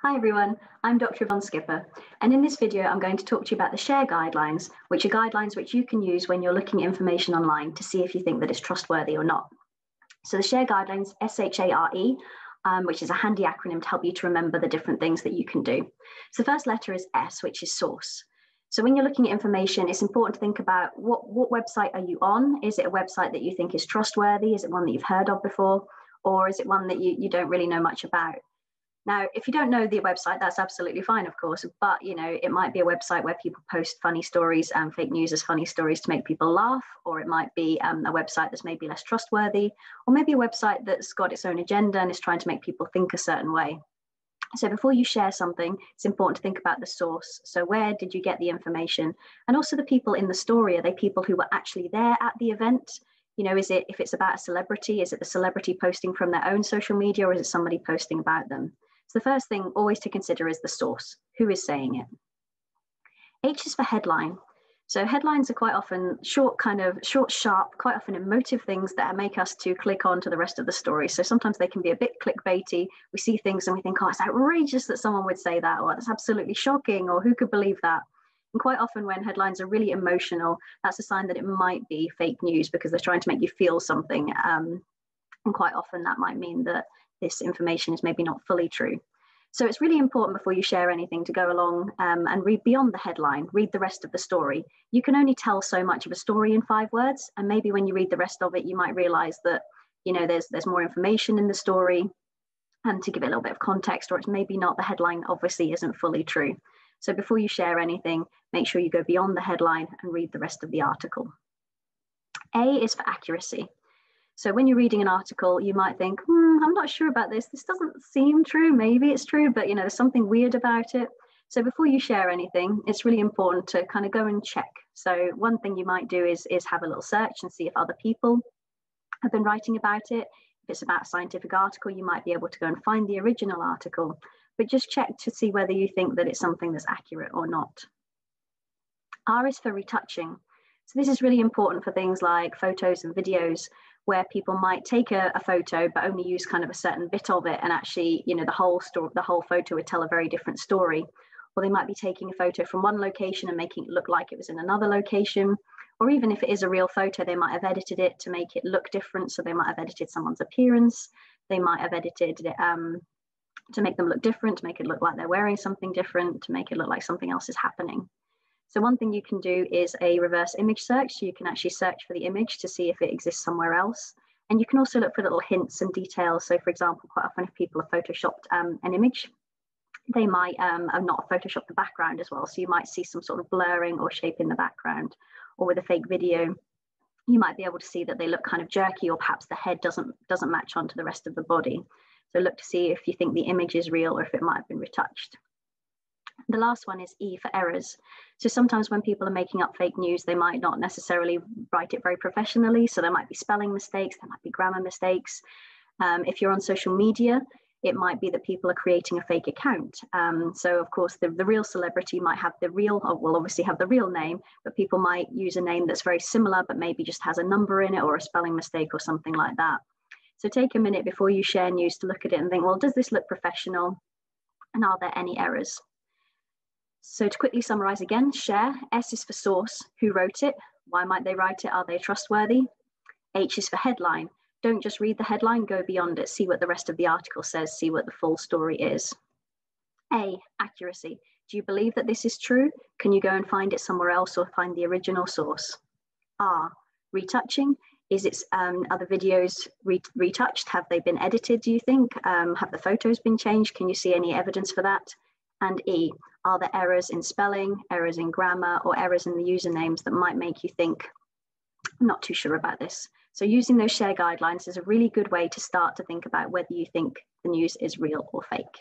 Hi everyone, I'm Dr. Yvonne Skipper, and in this video I'm going to talk to you about the SHARE guidelines, which are guidelines which you can use when you're looking at information online to see if you think that it's trustworthy or not. So the SHARE guidelines, S-H-A-R-E, which is a handy acronym to help you to remember the different things that you can do. So the first letter is S, which is source. So when you're looking at information, it's important to think about what website are you on? Is it a website that you think is trustworthy? Is it one that you've heard of before? Or is it one that you don't really know much about? Now, if you don't know the website, that's absolutely fine, of course, but it might be a website where people post funny stories and fake news as funny stories to make people laugh, or it might be a website that's maybe less trustworthy, or maybe a website that's got its own agenda and is trying to make people think a certain way. So before you share something, it's important to think about the source. So where did you get the information? And also the people in the story, are they people who were actually there at the event? If it's about a celebrity, is it the celebrity posting from their own social media, or is it somebody posting about them? So the first thing always to consider is the source. Who is saying it? H is for headline. So headlines are quite often short, sharp, quite often emotive things that make us to click on to the rest of the story. So sometimes they can be a bit clickbaity. We see things and we think, oh, it's outrageous that someone would say that, or that's absolutely shocking, or who could believe that? And quite often when headlines are really emotional, that's a sign that it might be fake news because they're trying to make you feel something. And quite often that might mean that this information is maybe not fully true. So it's really important before you share anything to go along and read beyond the headline, read the rest of the story. You can only tell so much of a story in 5 words. And maybe when you read the rest of it, you might realize that, there's more information in the story and to give it a little bit of context, or it's maybe not, the headline obviously isn't fully true. So before you share anything, make sure you go beyond the headline and read the rest of the article. A is for accuracy. So when you're reading an article, you might think, I'm not sure about this. This doesn't seem true. Maybe it's true, but there's something weird about it. So before you share anything, it's really important to kind of go and check. So one thing you might do is have a little search and see if other people have been writing about it. If it's about a scientific article, you might be able to go and find the original article, but just check to see whether you think that it's something that's accurate or not. R is for retouching. So this is really important for things like photos and videos, where people might take a photo but only use kind of a certain bit of it, and actually the whole photo would tell a very different story. Or they might be taking a photo from one location and making it look like it was in another location. Or even if it is a real photo, they might have edited it to make it look different. So they might have edited someone's appearance, they might have edited it to make them look different, to make it look like they're wearing something different, to make it look like something else is happening. So one thing you can do is a reverse image search. So you can actually search for the image to see if it exists somewhere else. And you can also look for little hints and details. So for example, quite often if people have photoshopped an image, they might have not photoshopped the background as well. So you might see some sort of blurring or shape in the background. Or with a fake video, you might be able to see that they look kind of jerky, or perhaps the head doesn't match onto the rest of the body. So look to see if you think the image is real or if it might have been retouched. The last one is E for errors. So sometimes when people are making up fake news, they might not necessarily write it very professionally. So there might be spelling mistakes, there might be grammar mistakes. If you're on social media, it might be that people are creating a fake account. So of course, the real celebrity might have will obviously have the real name, but people might use a name that's very similar, but maybe just has a number in it or a spelling mistake or something like that. So take a minute before you share news to look at it and think, well, does this look professional? And are there any errors? So to quickly summarize again, share. S is for source. Who wrote it? Why might they write it? Are they trustworthy? H is for headline. Don't just read the headline, go beyond it. See what the rest of the article says, see what the full story is. A, accuracy. Do you believe that this is true? Can you go and find it somewhere else or find the original source? R, retouching. Are the videos retouched? Have they been edited, do you think? Have the photos been changed? Can you see any evidence for that? And E, are there errors in spelling, errors in grammar, or errors in the usernames that might make you think, I'm not too sure about this? So using those SHARE guidelines is a really good way to start to think about whether you think the news is real or fake.